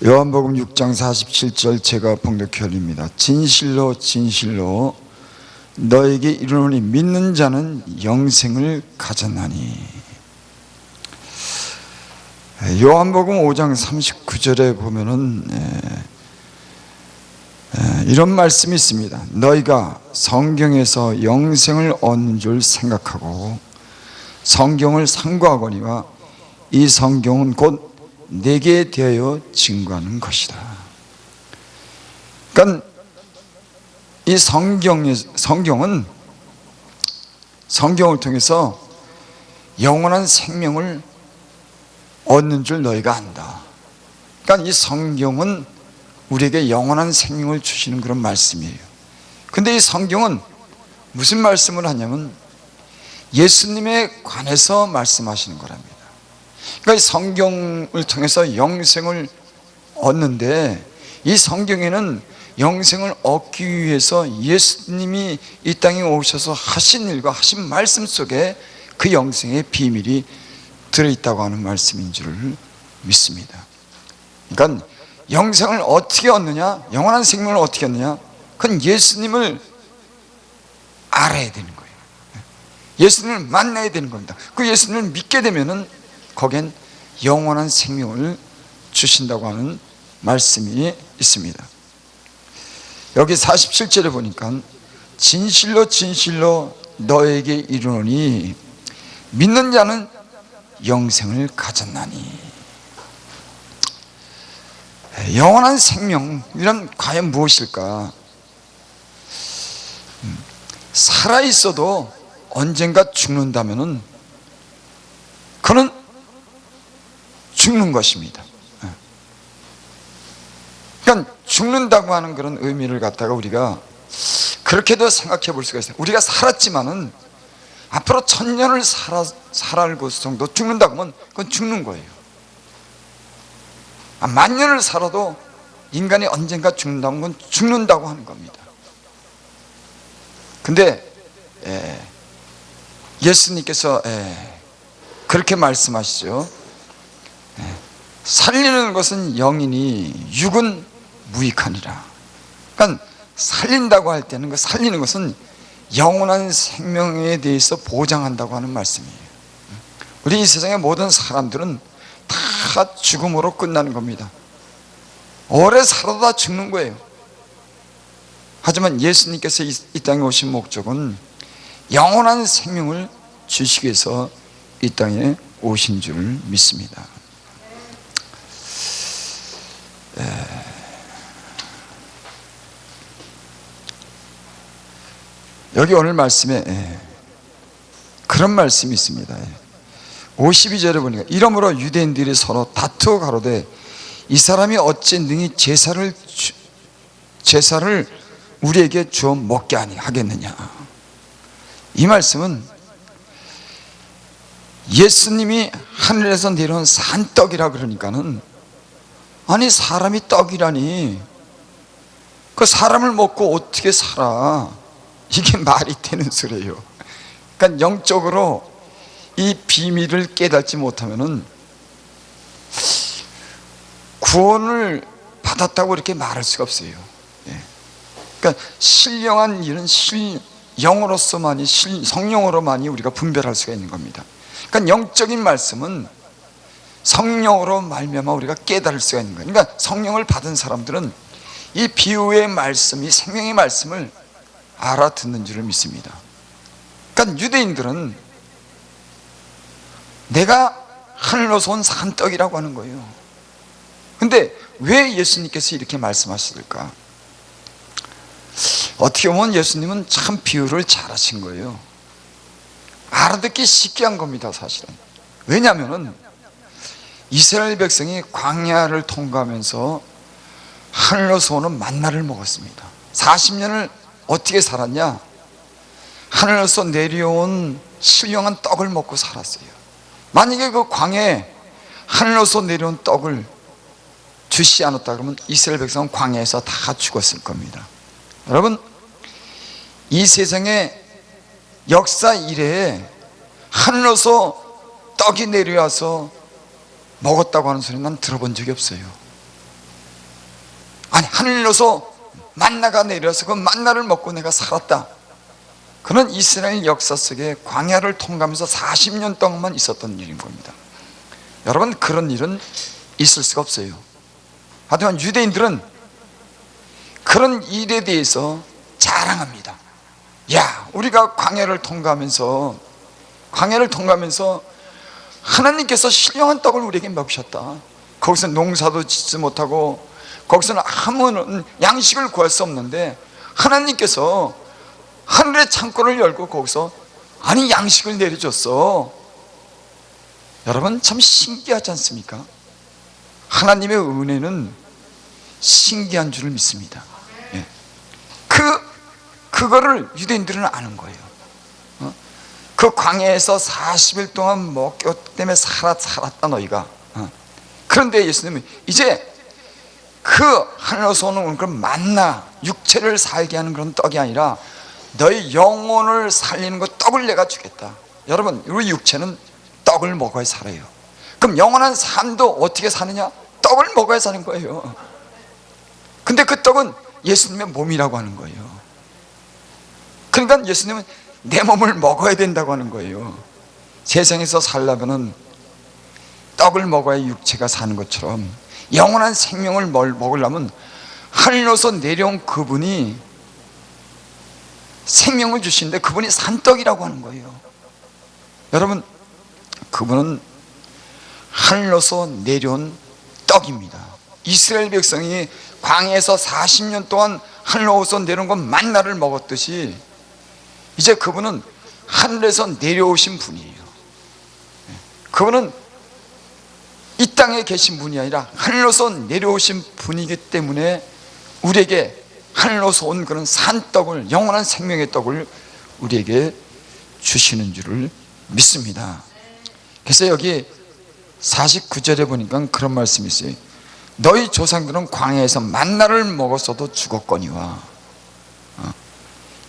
요한복음 6장 47절 제가 봉독해 올립니다. 진실로 진실로 너에게 이르노니 믿는 자는 영생을 가졌나니. 요한복음 5장 39절에 보면은 이런 말씀이 있습니다. 너희가 성경에서 영생을 얻는 줄 생각하고 성경을 상고하거니와 이 성경은 곧 내게 대하여 증거하는 것이다. 그러니까 이 성경은 성경을 통해서 영원한 생명을 얻는 줄 너희가 안다. 그러니까 이 성경은 우리에게 영원한 생명을 주시는 그런 말씀이에요. 근데 이 성경은 무슨 말씀을 하냐면 예수님에 관해서 말씀하시는 거랍니다. 그러니까 이 성경을 통해서 영생을 얻는데, 이 성경에는 영생을 얻기 위해서 예수님이 이 땅에 오셔서 하신 일과 하신 말씀 속에 그 영생의 비밀이 들어있다고 하는 말씀인 줄 믿습니다. 그러니까 영생을 어떻게 얻느냐, 영원한 생명을 어떻게 얻느냐, 그건 예수님을 알아야 되는 거예요. 예수님을 만나야 되는 겁니다. 그 예수님을 믿게 되면은 거기엔 영원한 생명을 주신다고 하는 말씀이 있습니다. 여기 47절에 보니까 진실로 진실로 너에게 이르노니 믿는 자는 영생을 가졌나니. 영원한 생명이란 과연 무엇일까? 살아있어도 언젠가 죽는다면은 그는 죽는 것입니다. 그러니까 죽는다고 하는 그런 의미를 갖다가 우리가 그렇게도 생각해 볼 수가 있어요. 우리가 살았지만은 앞으로 1000년을 살아갈 정도 죽는다고 하면 그건 죽는 거예요. 10,000년을 살아도 인간이 언젠가 죽는다는 건 죽는다고 하는 겁니다. 근데 예수님께서 그렇게 말씀하시죠. 살리는 것은 영이니 육은 무익하니라. 그러니까 살린다고 할 때는 그 살리는 것은 영원한 생명에 대해서 보장한다고 하는 말씀이에요. 우리 이 세상의 모든 사람들은 다 죽음으로 끝나는 겁니다. 오래 살아도 다 죽는 거예요. 하지만 예수님께서 이 땅에 오신 목적은 영원한 생명을 주시기 위해서 이 땅에 오신 줄 믿습니다. 여기 오늘 말씀에 그런 말씀이 있습니다. 52절에 보니까 이러므로 유대인들이 서로 다투어 가로되 이 사람이 어찌 능히 제사를 우리에게 주어 먹게 하겠느냐. 이 말씀은 예수님이 하늘에서 내려온 산떡이라 그러니까는, 아니 사람이 떡이라니 그 사람을 먹고 어떻게 살아, 이게 말이 되는 소리예요. 그러니까 영적으로 이 비밀을 깨닫지 못하면은 구원을 받았다고 이렇게 말할 수가 없어요. 그러니까 신령한 일은 영으로서만이, 성령으로만이 우리가 분별할 수가 있는 겁니다. 그러니까 영적인 말씀은 성령으로 말미암아 우리가 깨달을 수가 있는 거예요. 그러니까 성령을 받은 사람들은 이 비유의 말씀, 이 생명의 말씀을 알아듣는 줄을 믿습니다. 그러니까 유대인들은 내가 하늘로서 온 산떡이라고 하는 거예요. 근데 왜 예수님께서 이렇게 말씀하셨을까? 어떻게 보면 예수님은 참 비유를 잘하신 거예요. 알아듣기 쉽게 한 겁니다, 사실은. 왜냐하면 이스라엘 백성이 광야를 통과하면서 하늘로서 오는 만나를 먹었습니다. 40년을 어떻게 살았냐? 하늘로서 내려온 신령한 떡을 먹고 살았어요. 만약에 그 광야에 하늘로서 내려온 떡을 주시 않았다 그러면 이스라엘 백성은 광야에서 다 죽었을 겁니다. 여러분, 이 세상의 역사 이래에 하늘로서 떡이 내려와서 먹었다고 하는 소리 난 들어본 적이 없어요. 아니, 하늘로서 만나가 내려서 그 만나를 먹고 내가 살았다. 그는 이스라엘 역사 속에 광야를 통과하면서 40년 동안만 있었던 일인 겁니다. 여러분, 그런 일은 있을 수가 없어요. 하지만 유대인들은 그런 일에 대해서 자랑합니다. 야, 우리가 광야를 통과하면서 하나님께서 신령한 떡을 우리에게 먹으셨다. 거기서 농사도 짓지 못하고 거기서는 아무런 양식을 구할 수 없는데 하나님께서 하늘의 창고를 열고 거기서 양식을 내려줬어. 여러분, 참 신기하지 않습니까? 하나님의 은혜는 신기한 줄을 믿습니다. 예. 그거를 유대인들은 아는 거예요. 그 광야에서 40일 동안 먹기 때문에 살았다 너희가. 그런데 예수님은 이제 그 하늘에서 오는 그런 만나, 육체를 살게 하는 그런 떡이 아니라 너희 영혼을 살리는 그 떡을 내가 주겠다. 여러분, 우리 육체는 떡을 먹어야 살아요. 그럼 영원한 삶도 어떻게 사느냐? 떡을 먹어야 사는 거예요. 근데 그 떡은 예수님의 몸이라고 하는 거예요. 그러니까 예수님은 내 몸을 먹어야 된다고 하는 거예요. 세상에서 살려면 떡을 먹어야 육체가 사는 것처럼 영원한 생명을 먹으려면 하늘로서 내려온 그분이 생명을 주시는데 그분이 산떡이라고 하는 거예요. 여러분, 그분은 하늘로서 내려온 떡입니다. 이스라엘 백성이 광야에서 40년 동안 하늘로서 내려온 건 만나를 먹었듯이 이제 그분은 하늘에서 내려오신 분이에요. 그분은 이 땅에 계신 분이 아니라 하늘로서 내려오신 분이기 때문에 우리에게 하늘로서 온 그런 산떡을, 영원한 생명의 떡을 우리에게 주시는 줄을 믿습니다. 그래서 여기 49절에 보니까 그런 말씀이 있어요. 너희 조상들은 광야에서 만나를 먹었어도 죽었거니와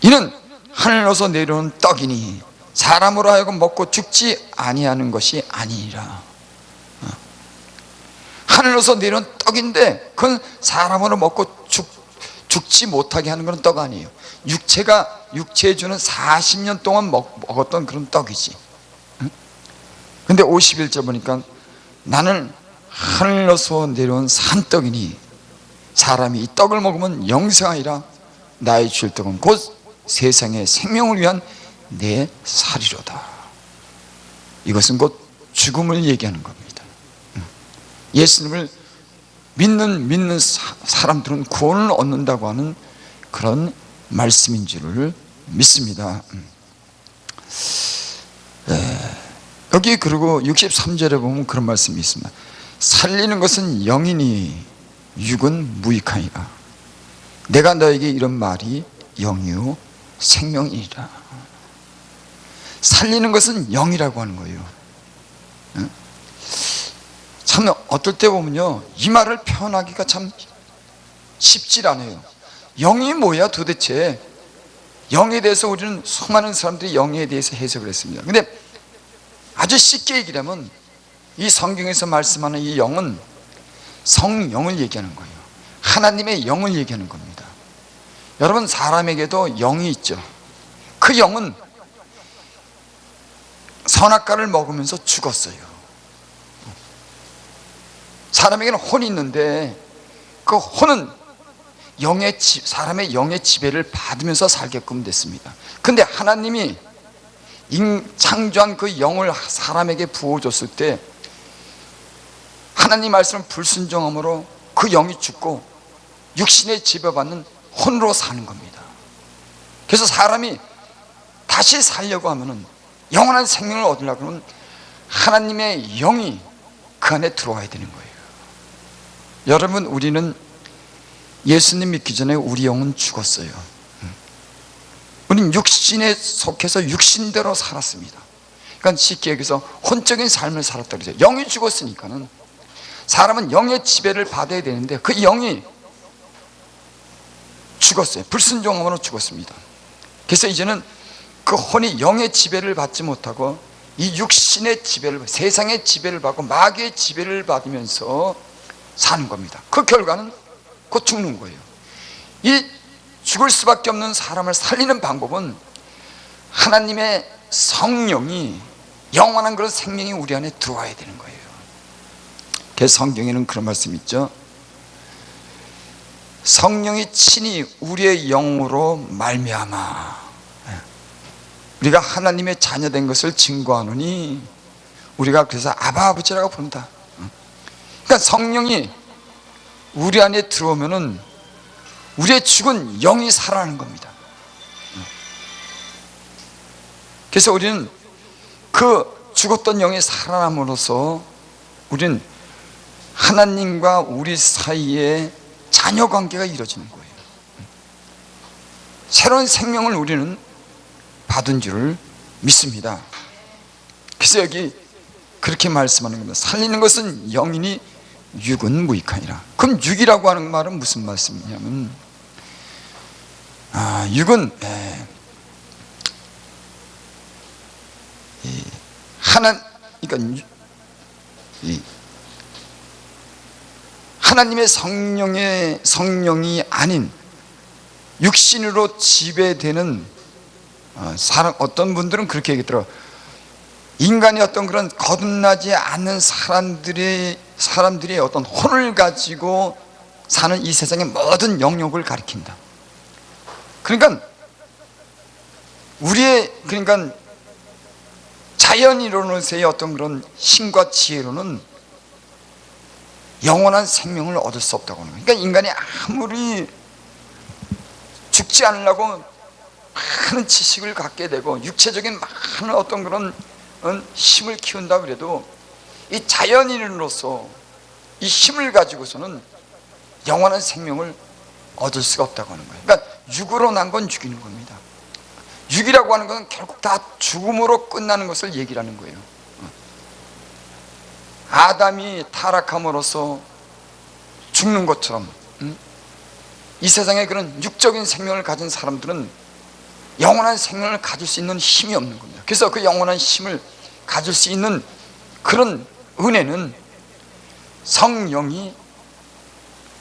이는 하늘로서 내려온 떡이니 사람으로 하여금 먹고 죽지 아니하는 것이 아니니라. 하늘로서 내려온 떡인데 그건 사람으로 먹고 죽지 못하게 하는 그런 떡 아니에요. 육체에 주는 40년 동안 먹었던 그런 떡이지. 근데 51절 보니까 나는 하늘로서 내려온 산떡이니 사람이 이 떡을 먹으면 영생하리라. 나의 줄 떡은 곧 세상의 생명을 위한 내 살이로다. 이것은 곧 죽음을 얘기하는 겁니다. 예수님을 믿는 사람들은 구원을 얻는다고 하는 그런 말씀인 줄을 믿습니다. 여기 그리고 63절에 보면 그런 말씀이 있습니다. 살리는 것은 영이니 육은 무익하니라. 내가 너에게 이런 말이 영이요 생명이니라. 살리는 것은 영이라고 하는 거예요. 참 어떨 때 보면요, 이 말을 표현하기가 참 쉽질 않아요. 영이 뭐야 도대체? 영에 대해서 우리는 수많은 사람들이 영에 대해서 해석을 했습니다. 근데 아주 쉽게 얘기하면 이 성경에서 말씀하는 이 영은 성령을 얘기하는 거예요. 하나님의 영을 얘기하는 겁니다. 여러분, 사람에게도 영이 있죠. 그 영은 선악과를 먹으면서 죽었어요. 사람에게는 혼이 있는데 그 혼은 사람의 영의 지배를 받으면서 살게끔 됐습니다. 근데 하나님이 창조한 그 영을 사람에게 부어줬을 때 하나님 말씀을 불순종함으로 그 영이 죽고 육신에 지배받는 혼으로 사는 겁니다. 그래서 사람이 다시 살려고 하면은, 영원한 생명을 얻으려고 하면 하나님의 영이 그 안에 들어와야 되는 거예요. 여러분, 우리는 예수님 믿기 전에 우리 영은 죽었어요. 우리는 육신에 속해서 육신대로 살았습니다. 그러니까 쉽게 얘기해서 혼적인 삶을 살았다 그러죠. 영이 죽었으니까는 사람은 영의 지배를 받아야 되는데 그 영이 죽었어요. 불순종함으로 죽었습니다. 그래서 이제는 그 혼이 영의 지배를 받지 못하고 이 육신의 지배를, 세상의 지배를 받고 마귀의 지배를 받으면서 사는 겁니다. 그 결과는 곧 죽는 거예요. 이 죽을 수밖에 없는 사람을 살리는 방법은 하나님의 성령이, 영원한 그런 생명이 우리 안에 들어와야 되는 거예요. 그래서 성경에는 그런 말씀이 있죠. 성령이 친히 우리의 영으로 말미암아 우리가 하나님의 자녀된 것을 증거하노니, 우리가 그래서 아바 아버지라고 부른다. 그러니까 성령이 우리 안에 들어오면은 우리의 죽은 영이 살아나는 겁니다. 그래서 우리는 그 죽었던 영이 살아남으로써 우리는 하나님과 우리 사이에 자녀 관계가 이루어지는 거예요. 새로운 생명을 우리는 받은 줄을 믿습니다. 그래서 여기 그렇게 말씀하는 겁니다. 살리는 것은 영이니 육은 무익하니라. 그럼 육이라고 하는 말은 무슨 말씀이냐면, 육은 그러니까 하나님의 성령이 아닌 육신으로 지배되는 사람, 어떤 분들은 그렇게 얘기하더라고요. 인간의 어떤 그런 거듭나지 않는 사람들의 어떤 혼을 가지고 사는 이 세상의 모든 영역을 가리킨다. 그러니까 그러니까 자연이론으로서의 어떤 그런 힘과 지혜로는 영원한 생명을 얻을 수 없다고 하는 거예요. 그러니까 인간이 아무리 죽지 않으려고 많은 지식을 갖게 되고 육체적인 많은 어떤 그런 힘을 키운다 그래도 이 자연인으로서 이 힘을 가지고서는 영원한 생명을 얻을 수가 없다고 하는 거예요. 그러니까 육으로 난 건 죽이는 겁니다. 육이라고 하는 것은 결국 다 죽음으로 끝나는 것을 얘기하는 거예요. 아담이 타락함으로써 죽는 것처럼 이 세상에 그런 육적인 생명을 가진 사람들은 영원한 생명을 가질 수 있는 힘이 없는 겁니다. 그래서 그 영원한 힘을 가질 수 있는 그런 은혜는 성령이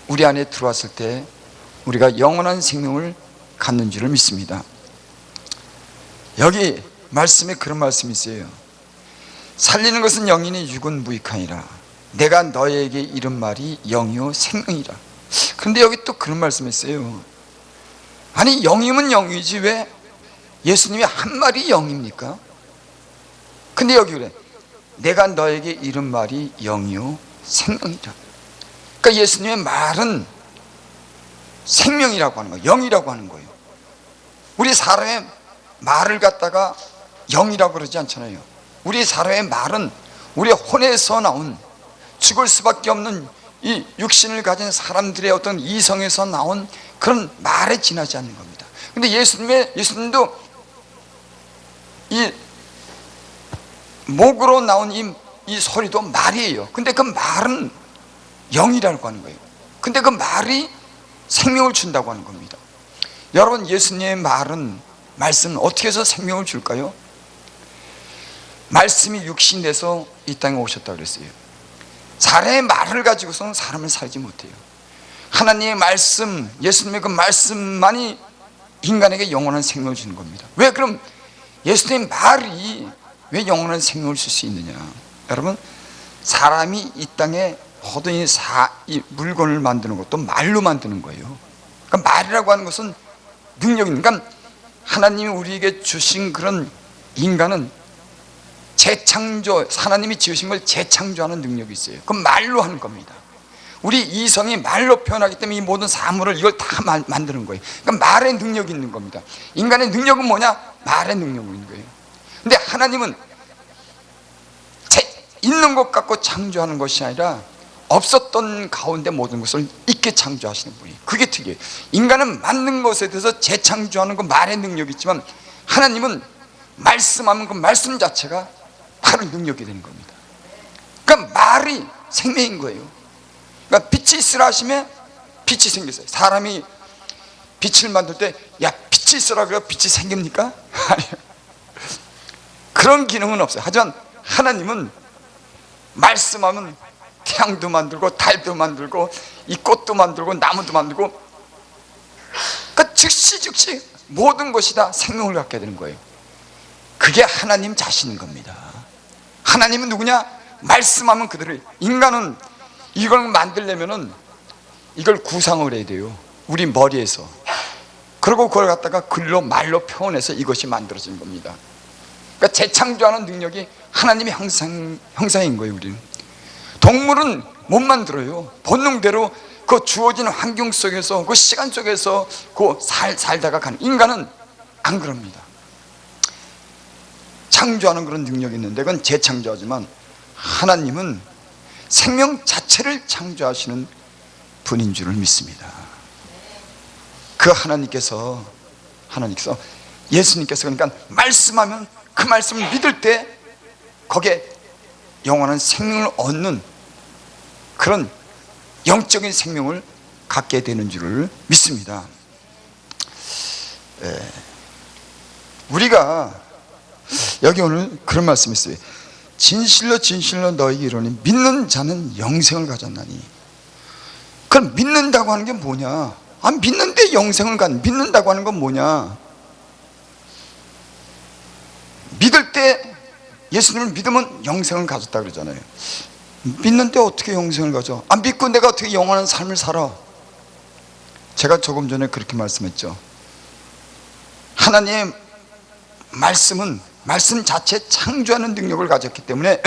우리 안에 들어왔을 때 우리가 영원한 생명을 갖는 줄을 믿습니다. 여기 말씀에 그런 말씀이 있어요. 살리는 것은 영이니 육은 무익하니라. 내가 너에게 이른 말이 영이요 생명이라. 그런데 여기 또 그런 말씀이 있어요. 아니 영이면 영이지 왜 예수님이 한 말이 영입니까? 근데 여기 그래, 내가 너에게 이른 말이 영이요 생명이라. 그러니까 예수님의 말은 생명이라고 하는 거예요. 영이라고 하는 거예요. 우리 사람의 말을 갖다가 영이라고 그러지 않잖아요. 우리 사람의 말은 우리 혼에서 나온, 죽을 수밖에 없는 이 육신을 가진 사람들의 어떤 이성에서 나온 그런 말에 지나지 않는 겁니다. 근데 예수님도 이 목으로 나온 이 소리도 말이에요. 근데 그 말은 영이라고 하는 거예요. 근데 그 말이 생명을 준다고 하는 겁니다. 여러분, 예수님의 말씀은 어떻게 해서 생명을 줄까요? 말씀이 육신 돼서 이 땅에 오셨다고 그랬어요. 사람의 말을 가지고서는 사람을 살지 못해요. 하나님의 말씀, 예수님의 그 말씀만이 인간에게 영원한 생명을 주는 겁니다. 왜 그럼 예수님의 말이 왜 영원한 생명을 줄 수 있느냐? 여러분, 사람이 이 땅에 모든 이 물건을 만드는 것도 말로 만드는 거예요. 그러니까 말이라고 하는 것은 능력입니다. 그러니까 하나님이 우리에게 주신 그런 인간은 하나님이 지으신 걸 재창조하는 능력이 있어요. 그건 말로 하는 겁니다. 우리 이성이 말로 표현하기 때문에 이 모든 사물을 이걸 다 만드는 거예요. 그러니까 말의 능력이 있는 겁니다. 인간의 능력은 뭐냐? 말의 능력이 있는 거예요. 근데 하나님은 있는 것 갖고 창조하는 것이 아니라 없었던 가운데 모든 것을 있게 창조하시는 분이에요. 그게 특이해요. 인간은 만든 것에 대해서 재창조하는 그 말의 능력이 있지만 하나님은 말씀하면 그 말씀 자체가 바로 능력이 되는 겁니다. 그러니까 말이 생명인 거예요. 그러니까 빛이 있으라 하시면 빛이 생겼어요. 사람이 빛을 만들 때 야 빛이 있으라 그래요 빛이 생깁니까? 아니요. 그런 기능은 없어요. 하지만 하나님은 말씀하면 태양도 만들고 달도 만들고 이 꽃도 만들고 나무도 만들고, 그러니까 즉시 모든 것이 다 생명을 갖게 되는 거예요. 그게 하나님 자신인 겁니다. 하나님은 누구냐? 말씀하면 그대로. 인간은 이걸 만들려면은 이걸 구상을 해야 돼요. 우리 머리에서. 그리고 그걸 갖다가 글로 말로 표현해서 이것이 만들어진 겁니다. 그러니까 재창조하는 능력이 하나님의 형상인 거예요. 우리는. 동물은 못 만들어요. 본능대로 그 주어진 환경 속에서, 그 시간 속에서 그 살다가 가는. 인간은 안 그럽니다. 창조하는 그런 능력이 있는데 그건 재창조하지만, 하나님은 생명 자체를 창조하시는 분인 줄을 믿습니다. 그 하나님께서 예수님께서 그러니까 말씀하면 그 말씀을 믿을 때 거기에 영원한 생명을 얻는 그런 영적인 생명을 갖게 되는 줄을 믿습니다. 우리가 여기 오늘 그런 말씀이 있어요. 진실로 진실로 너희에게 이르노니 믿는 자는 영생을 가졌나니. 그럼 믿는다고 하는 게 뭐냐? 믿는데 영생을 믿는다고 하는 건 뭐냐? 믿을 때, 예수님을 믿으면 영생을 가졌다 그러잖아요. 믿는데 어떻게 영생을 가져? 믿고 내가 어떻게 영원한 삶을 살아? 제가 조금 전에 그렇게 말씀했죠. 하나님의 말씀은 말씀 자체 창조하는 능력을 가졌기 때문에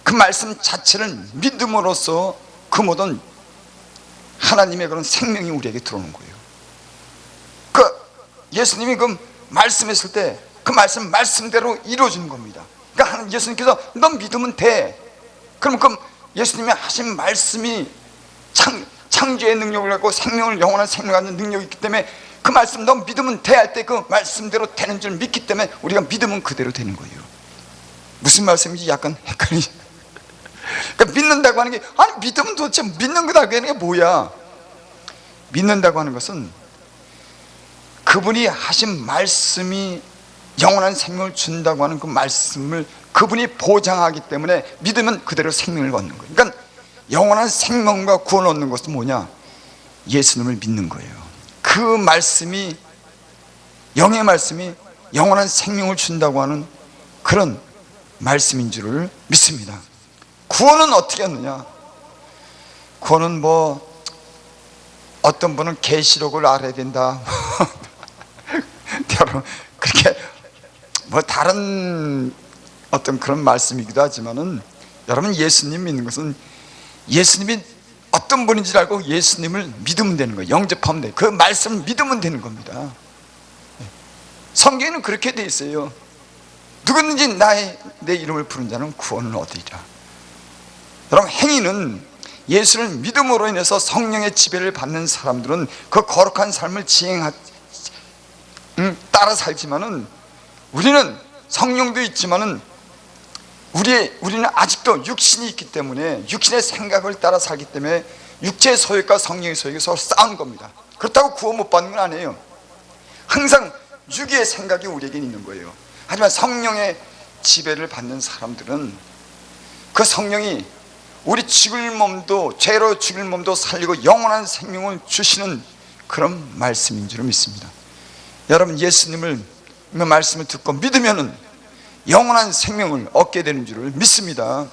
그 말씀 자체를 믿음으로써 그 모든 하나님의 그런 생명이 우리에게 들어오는 거예요. 그 예수님이 그 말씀했을 때 그 말씀대로 이루어지는 겁니다. 그러니까 예수님께서 너 믿으면 돼. 그럼 그 예수님이 하신 말씀이 창조의 능력을 갖고 생명을, 영원한 생명을 갖는 능력이 있기 때문에 그 말씀 너 믿으면 돼 할 때 그 말씀대로 되는 줄 믿기 때문에 우리가 믿으면 그대로 되는 거예요. 무슨 말씀인지 약간 헷갈리죠. 그러니까 믿는다고 하는 게, 믿으면 도대체 믿는 거다고 하는 게 뭐야? 믿는다고 하는 것은 그분이 하신 말씀이 영원한 생명을 준다고 하는 그 말씀을 그분이 보장하기 때문에 믿으면 그대로 생명을 얻는 거예요. 그러니까 영원한 생명과 구원을 얻는 것은 뭐냐? 예수님을 믿는 거예요. 그 말씀이, 영의 말씀이 영원한 생명을 준다고 하는 그런 말씀인 줄을 믿습니다. 구원은 어떻게 하느냐? 구원은 어떤 분은 계시록을 알아야 된다. 여러분, 그렇게 다른 어떤 그런 말씀이기도 하지만은, 여러분, 예수님 믿는 것은 예수님이 어떤 분인지 알고 예수님을 믿으면 되는 거예요. 영접하면 돼요. 그 말씀을 믿으면 되는 겁니다. 성경에는 그렇게 돼 있어요. 누구든지 내 이름을 부른 자는 구원을 얻으리라. 여러분, 행위는 예수를 믿음으로 인해서 성령의 지배를 받는 사람들은 그 거룩한 삶을 따라 살지만은, 우리는 성령도 있지만은 우리는 아직도 육신이 있기 때문에, 육신의 생각을 따라 살기 때문에 육체의 소욕과 성령의 소욕이 서로 싸우는 겁니다. 그렇다고 구원 못 받는 건 아니에요. 항상 육의 생각이 우리에게 있는 거예요. 하지만 성령의 지배를 받는 사람들은 그 성령이 우리 죽을 몸도, 죄로 죽을 몸도 살리고 영원한 생명을 주시는 그런 말씀인 줄 믿습니다. 여러분, 예수님을 말씀을 듣고 믿으면은 영원한 생명을 얻게 되는 줄을 믿습니다.